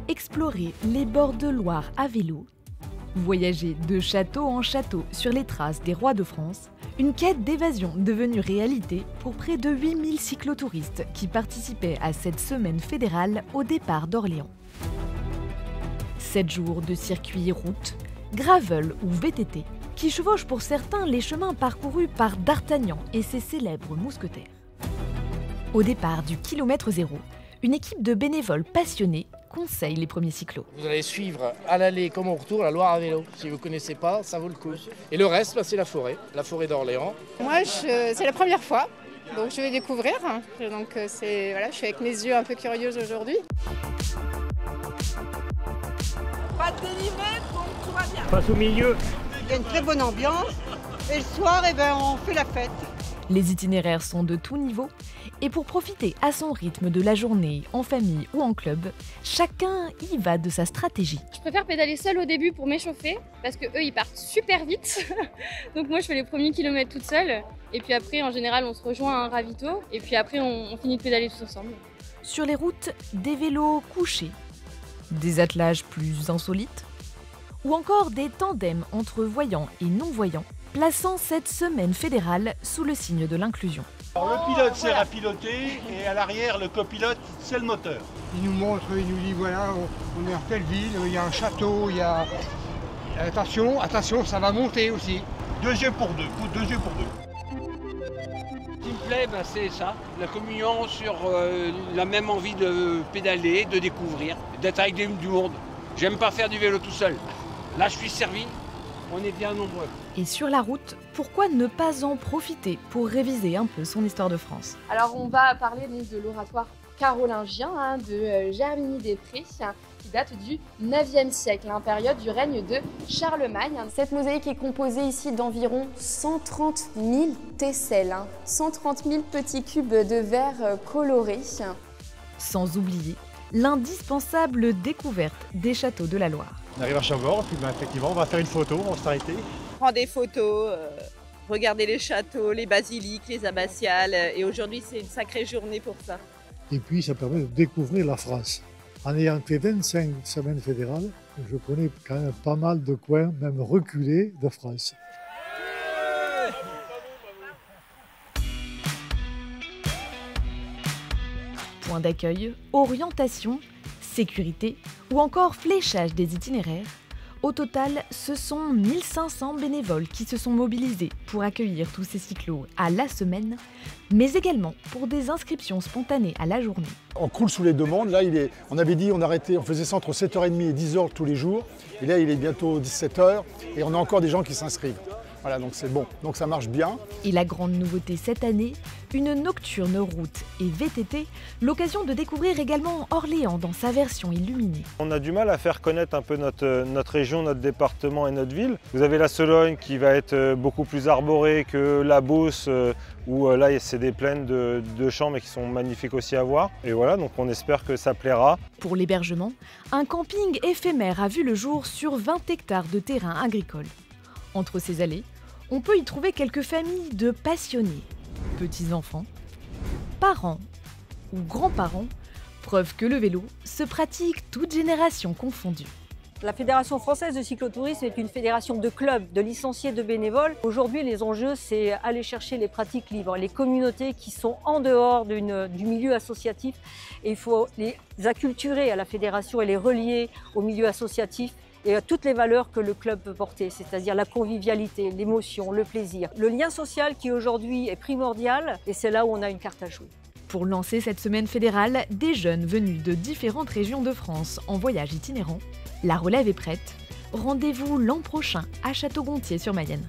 explorer les bords de Loire à vélo, voyager de château en château sur les traces des rois de France, une quête d'évasion devenue réalité pour près de 8000 cyclotouristes qui participaient à cette semaine fédérale au départ d'Orléans. 7 jours de circuit route, gravel ou VTT, qui chevauchent pour certains les chemins parcourus par D'Artagnan et ses célèbres mousquetaires. Au départ du kilomètre zéro, une équipe de bénévoles passionnés conseille les premiers cyclos. Vous allez suivre à l'aller comme au retour la Loire à vélo. Si vous ne connaissez pas, ça vaut le coup. Et le reste, c'est la forêt d'Orléans. Moi, c'est la première fois, donc je vais découvrir. Donc voilà, je suis avec mes yeux un peu curieuse aujourd'hui. Pas délivré, donc tout va bien. Passe au milieu. Il y a une très bonne ambiance et le soir, on fait la fête. Les itinéraires sont de tout niveau et pour profiter à son rythme de la journée, en famille ou en club, chacun y va de sa stratégie. Je préfère pédaler seule au début pour m'échauffer parce que eux ils partent super vite. Donc moi je fais les premiers kilomètres toute seule et puis après en général on se rejoint à un ravito et puis après on finit de pédaler tous ensemble. Sur les routes, des vélos couchés, des attelages plus insolites ou encore des tandems entre voyants et non-voyants, plaçant cette semaine fédérale sous le signe de l'inclusion. Alors, le pilote sert à piloter et à l'arrière, le copilote, c'est le moteur. Il nous montre, il nous dit voilà, on est en telle ville, il y a un château, il y a... Attention, ça va monter aussi. 2 yeux pour 2, 2 yeux pour 2. Ce qui me plaît, c'est ça, la communion sur la même envie de pédaler, de découvrir, d'être avec du monde. J'aime pas faire du vélo tout seul. Là, je suis servi. On est bien nombreux. Et sur la route, pourquoi ne pas en profiter pour réviser un peu son histoire de France? Alors on va parler donc de l'oratoire carolingien de Germigny-des-Prés qui date du 9e siècle, période du règne de Charlemagne. Cette mosaïque est composée ici d'environ 130 000 tesselles, 130 000 petits cubes de verre colorés. Sans oublier l'indispensable découverte des châteaux de la Loire. On arrive à Chambord, puis effectivement, on va faire une photo, on va s'arrêter. Prendre des photos, regarder les châteaux, les basiliques, les abbatiales. Et aujourd'hui, c'est une sacrée journée pour ça. Et puis, ça permet de découvrir la France. En ayant fait 25 semaines fédérales, je connais quand même pas mal de coins, même reculés, de France. Point d'accueil, orientation, sécurité ou encore fléchage des itinéraires. Au total, ce sont 1500 bénévoles qui se sont mobilisés pour accueillir tous ces cyclos à la semaine, mais également pour des inscriptions spontanées à la journée. On croule sous les demandes. Là, on avait dit on faisait ça entre 7h30 et 10h tous les jours. Et là, il est bientôt 17h et on a encore des gens qui s'inscrivent. Voilà, donc c'est bon, donc ça marche bien. Et la grande nouveauté cette année, une nocturne route et VTT, l'occasion de découvrir également Orléans dans sa version illuminée. On a du mal à faire connaître un peu notre région, notre département et notre ville. Vous avez la Sologne qui va être beaucoup plus arborée que la Beauce, où là c'est des plaines de champs mais qui sont magnifiques aussi à voir. Et voilà, donc on espère que ça plaira. Pour l'hébergement, un camping éphémère a vu le jour sur 20 hectares de terrain agricole. Entre ces allées, on peut y trouver quelques familles de passionnés, petits-enfants, parents ou grands-parents, preuve que le vélo se pratique toutes générations confondues. La Fédération française de cyclotourisme est une fédération de clubs, de licenciés, de bénévoles. Aujourd'hui, les enjeux, c'est aller chercher les pratiques libres, les communautés qui sont en dehors du milieu associatif. Et il faut les acculturer à la fédération et les relier au milieu associatif et à toutes les valeurs que le club peut porter, c'est-à-dire la convivialité, l'émotion, le plaisir. Le lien social qui aujourd'hui est primordial et c'est là où on a une carte à jouer. Pour lancer cette semaine fédérale, des jeunes venus de différentes régions de France en voyage itinérant, la relève est prête. Rendez-vous l'an prochain à Château-Gontier sur Mayenne.